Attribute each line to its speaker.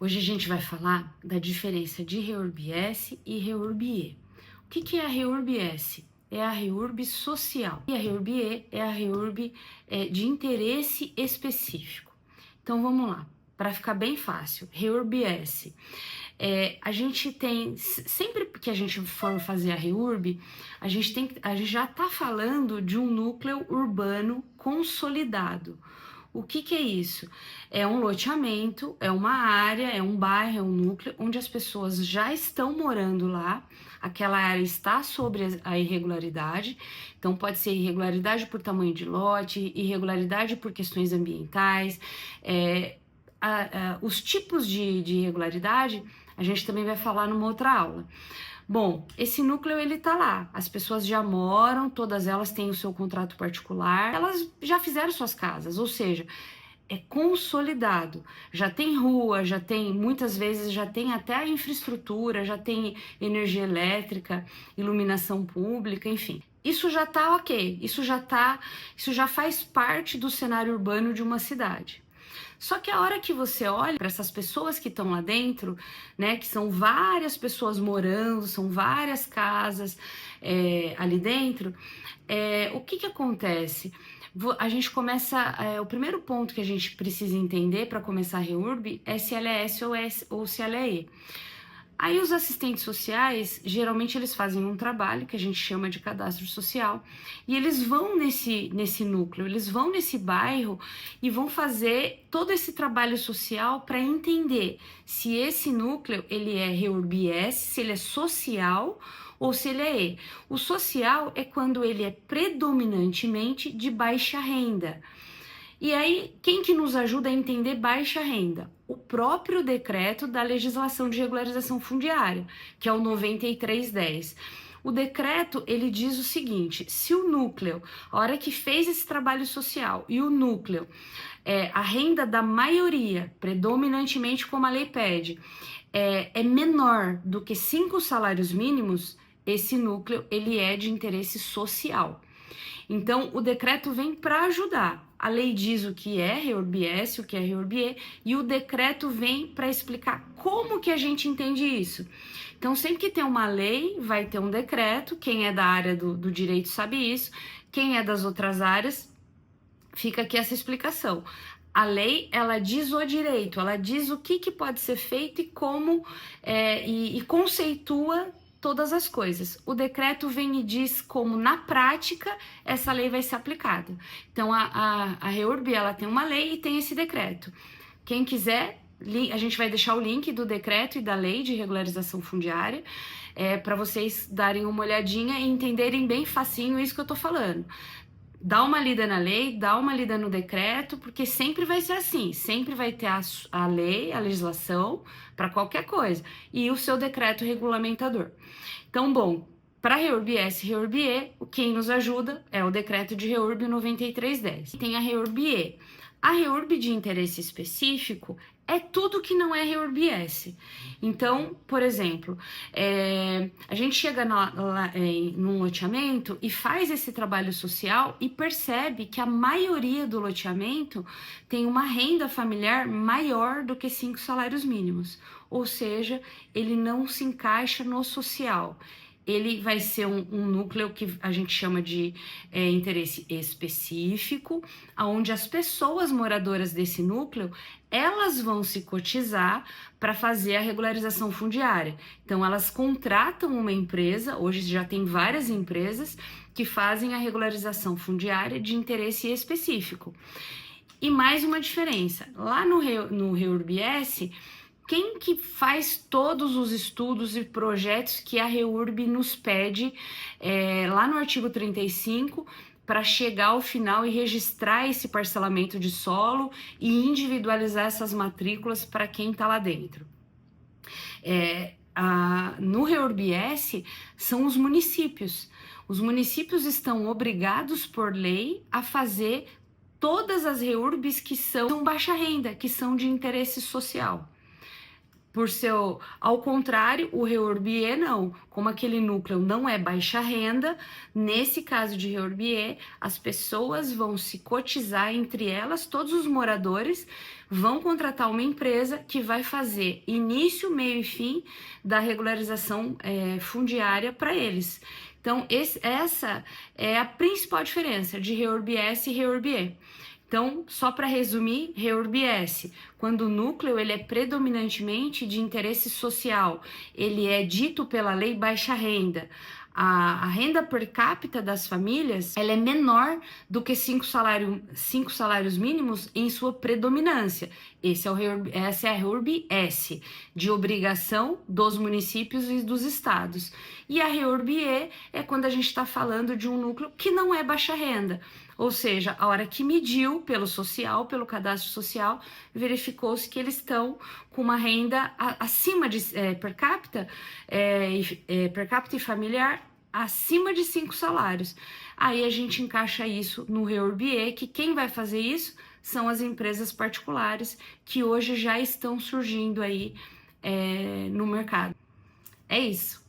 Speaker 1: Hoje a gente vai falar da diferença de REURB-S e REURB-E. O que é a REURB-S? É a REURB social. E a REURB-E é a REURB de interesse específico. Então vamos lá, para ficar bem fácil. REURB-S. A gente tem, sempre que a gente for fazer a REURB, a gente já está falando de um núcleo urbano consolidado. O que é isso? É um loteamento, é uma área, é um bairro, é um núcleo onde as pessoas já estão morando lá, aquela área está sobre a irregularidade, então pode ser irregularidade por tamanho de lote, irregularidade por questões ambientais, os tipos de irregularidade a gente também vai falar numa outra aula. Bom, esse núcleo ele tá lá, as pessoas já moram, todas elas têm o seu contrato particular, elas já fizeram suas casas, ou seja, é consolidado, já tem rua, já tem, muitas vezes já tem até a infraestrutura, já tem energia elétrica, iluminação pública, enfim. Isso já tá ok, isso já faz parte do cenário urbano de uma cidade. Só que a hora que você olha para essas pessoas que estão lá dentro, né, que são várias pessoas morando, são várias casas ali dentro, o que acontece? A gente começa, o primeiro ponto que a gente precisa entender para começar a REURB é se ela é S ou se ela é E. Aí os assistentes sociais, geralmente eles fazem um trabalho que a gente chama de cadastro social e eles vão nesse núcleo, eles vão nesse bairro e vão fazer todo esse trabalho social para entender se esse núcleo ele é REURB-S, se ele é social ou se ele é E. O social é quando ele é predominantemente de baixa renda. E aí, quem que nos ajuda a entender baixa renda? O próprio decreto da legislação de regularização fundiária, que é o 9310. O decreto, ele diz o seguinte, se o núcleo, a hora que fez esse trabalho social e o núcleo, a renda da maioria, predominantemente como a lei pede, é menor do que 5 salários mínimos, esse núcleo, ele é de interesse social. Então, o decreto vem para ajudar. A lei diz o que é REURB-S, o que é REURB-E, e o decreto vem para explicar como que a gente entende isso. Então, sempre que tem uma lei, vai ter um decreto. Quem é da área do direito sabe isso. Quem é das outras áreas, fica aqui essa explicação. A lei, ela diz o direito, ela diz o que pode ser feito e como, e conceitua todas as coisas. O decreto vem e diz como, na prática, essa lei vai ser aplicada. Então, a REURB, ela tem uma lei e tem esse decreto. Quem quiser, a gente vai deixar o link do decreto e da lei de regularização fundiária, para vocês darem uma olhadinha e entenderem bem facinho isso que eu tô falando. Dá uma lida na lei, dá uma lida no decreto, porque sempre vai ser assim, sempre vai ter a lei, a legislação, para qualquer coisa, e o seu decreto regulamentador. Então, bom, para REURB-S e REURB-E, quem nos ajuda é o decreto de REURB 9310. Tem a REURB-E. A REURB de interesse específico é tudo que não é REURB-S. Então, por exemplo, a gente chega num loteamento e faz esse trabalho social e percebe que a maioria do loteamento tem uma renda familiar maior do que 5 salários mínimos. Ou seja, ele não se encaixa no social. Ele vai ser um núcleo que a gente chama de interesse específico, onde as pessoas moradoras desse núcleo, elas vão se cotizar para fazer a regularização fundiária. Então, elas contratam uma empresa, hoje já tem várias empresas, que fazem a regularização fundiária de interesse específico. E mais uma diferença, lá no REURB-S, quem que faz todos os estudos e projetos que a REURB nos pede lá no artigo 35 para chegar ao final e registrar esse parcelamento de solo e individualizar essas matrículas para quem está lá dentro? No REURB-S são os municípios. Os municípios estão obrigados por lei a fazer todas as REURBs que são baixa renda, que são de interesse social. Ao contrário, o Reurbier não, como aquele núcleo não é baixa renda, nesse caso de Reurbier, as pessoas vão se cotizar entre elas, todos os moradores vão contratar uma empresa que vai fazer início, meio e fim da regularização fundiária para eles. Então, essa é a principal diferença de Reurbier e Reurbier. Então, só para resumir, Reurbier, quando o núcleo ele é predominantemente de interesse social, ele é dito pela lei baixa renda, a renda per capita das famílias ela é menor do que 5 salários mínimos em sua predominância. Essa é a Reurb-S, de obrigação dos municípios e dos estados. E a Reurbier é quando a gente está falando de um núcleo que não é baixa renda. Ou seja, a hora que mediu pelo social, pelo cadastro social, verificou-se que eles estão com uma renda acima de per capita e familiar acima de 5 salários. Aí a gente encaixa isso no Reurbier, que quem vai fazer isso são as empresas particulares que hoje já estão surgindo aí no mercado. É isso.